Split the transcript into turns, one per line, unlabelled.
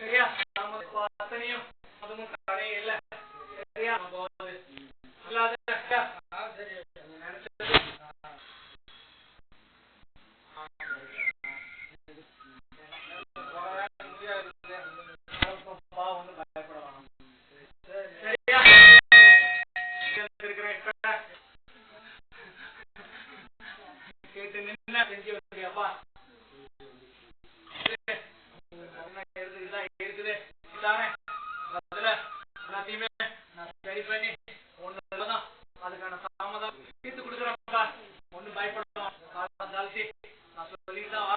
சரியா? நம்ம அத்தனையும் அதுவும் தடை இல்லை. சரியா? இல்லாத கேட்டு நின்று செஞ்சு வந்தியாப்பா. இருக்குது இதானே அதுல எல்லாத்தையுமே நான் சரி பண்ணி ஒண்ணுதான் அதுக்கான தாமதம் தீர்த்து கொடுக்குறேன்ப்பா. ஒண்ணும் பயப்படணும். நான் சொல்லிட்டு தான்